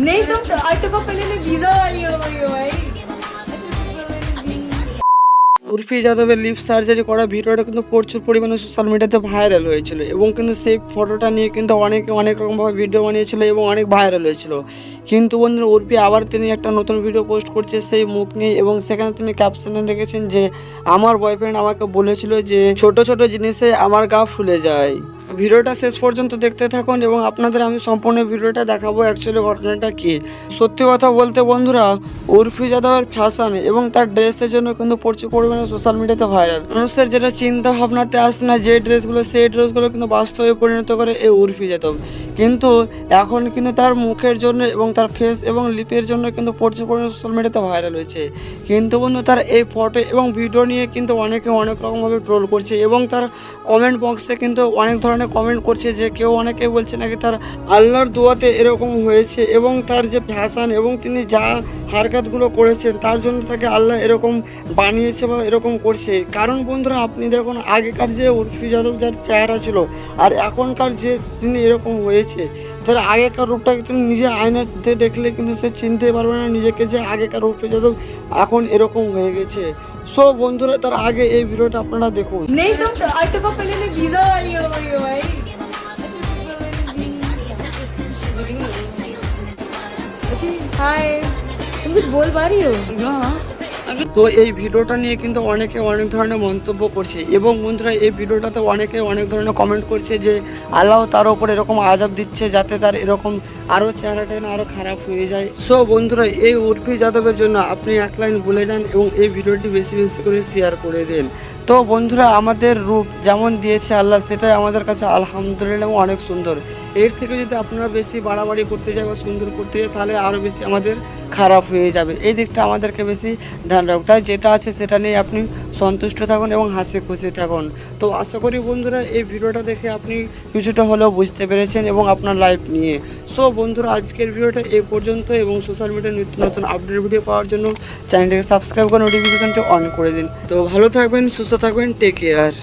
नहीं तुम ऑटो को पहले मैं वीजा वाली हो गई हो भाई। উর্ফি যাদবের লিপ সার্জারি করা ভিডিওটা কিন্তু প্রচুর পরিমাণে সোশ্যাল মিডিয়াতে ভাইরাল হয়েছিল এবং কিন্তু সেই ফটোটা নিয়ে কিন্তু অনেকে অনেক রকমভাবে ভিডিও বানিয়েছিল এবং অনেক ভাইরাল হয়েছিল। কিন্তু বন্ধুরা উর্ফি আবার তিনি একটা নতুন ভিডিও পোস্ট করছে সেই মুখ নিয়ে এবং সেখানে তিনি ক্যাপশনে রেখেছেন যে আমার বয়ফ্রেন্ড আমাকে বলেছিল যে ছোট ছোট জিনিসে আমার গা ফুলে যায়। ভিডিওটা শেষ পর্যন্ত দেখতে থাকুন এবং আপনাদের আমি সম্পূর্ণ ভিডিওটা দেখাবো অ্যাকচুয়ালি ঘটনাটা কি। সত্যি কথা বলতে বন্ধুরা উর্ফি যাদবের ফ্যাশন এবং তার ড্রেসের জন্য কিন্তু প্রচুর পরিমাণে সোশ্যাল মিডিয়াতে ভাইরাল। মানুষের যেটা চিন্তা ভাবনাতে আসে না যে ড্রেসগুলো সেই ড্রেসগুলো কিন্তু বাস্তবে পরিণত করে এই উর্ফি যাদব। কিন্তু এখন কিন্তু তার মুখের জন্য এবং তার ফেস এবং লিপের জন্য কিন্তু প্রচুর পরিমাণে সোশ্যাল মিডিয়াতে ভাইরাল হয়েছে। কিন্তু বন্ধু তার এই ফটো এবং ভিডিও নিয়ে কিন্তু অনেকে অনেক রকমভাবে ট্রোল করছে এবং তার কমেন্ট বক্সে কিন্তু অনেক ধরনের কমেন্ট করছে যে কেউ অনেকে বলছে নাকি তার আল্লাহর দোয়াতে এরকম হয়েছে এবং তার যে ফ্যাশন এবং তিনি যা হারকাতগুলো করেছেন তার জন্য তাকে আল্লাহ এরকম বানিয়েছে বা এরকম করছে। কারণ বন্ধুরা আপনি দেখুন আগেকার যে উর্ফি যাদব যার চেহারা ছিল আর এখনকার যে তিনি এরকম হয়েছে তার আগেকার রূপটাকে তিনি নিজে আয়নাতে দেখলে কিন্তু সে চিনতে পারবে না নিজেকে যে আগেকার উর্ফি যাদব এখন এরকম হয়ে গেছে। সো বন্ধুরা তার আগে এই ভিডিওটা আপনারা দেখুন। नहीं तुम ऑटो को पहले मैं वीजा वाली हो गई हो भाई। हाय तुम कुछ बोल पा रही हो? তো এই ভিডিওটা নিয়ে কিন্তু অনেকে অনেক ধরনের মন্তব্য করছে এবং বন্ধুরা এই ভিডিওটাতে অনেকে অনেক ধরনের কমেন্ট করছে যে আল্লাহ তার উপর এরকম আযাব দিচ্ছে যাতে তার এরকম আরও চেহারাটা না আরও খারাপ হয়ে যায়। সো বন্ধুরা এই উর্ফি যাদবের জন্য আপনি এক লাইন ভুলে যান এবং এই ভিডিওটি বেশি বেশি করে শেয়ার করে দেন। তো বন্ধুরা আমাদের রূপ যেমন দিয়েছে আল্লাহ সেটাই আমাদের কাছে আলহামদুলিল্লাহ অনেক সুন্দর। এর থেকে যদি আপনারা বেশি বাড়াবাড়ি করতে যায় বা সুন্দর করতে যায় তাহলে আরও বেশি আমাদের খারাপ হয়ে যাবে। এই দিকটা আমাদেরকে বেশি ধ্যান রাখুন। তাই যেটা আছে সেটা নিয়ে আপনি সন্তুষ্ট থাকুন এবং হাসি খুশি থাকুন। তো আশা করি বন্ধুরা এই ভিডিওটা দেখে আপনি কিছুটা হলেও বুঝতে পেরেছেন এবং আপনার লাইফ নিয়ে। সো বন্ধুরা আজকের ভিডিওটা এই পর্যন্ত এবং সোশ্যাল মিডিয়ার নিত্য নতুন আপডেট ভিডিও পাওয়ার জন্য চ্যানেলটিকে সাবস্ক্রাইব করে নোটিফিকেশনটি অন করে দিন। তো ভালো থাকবেন, সুস্থ থাকবেন, টেক কেয়ার।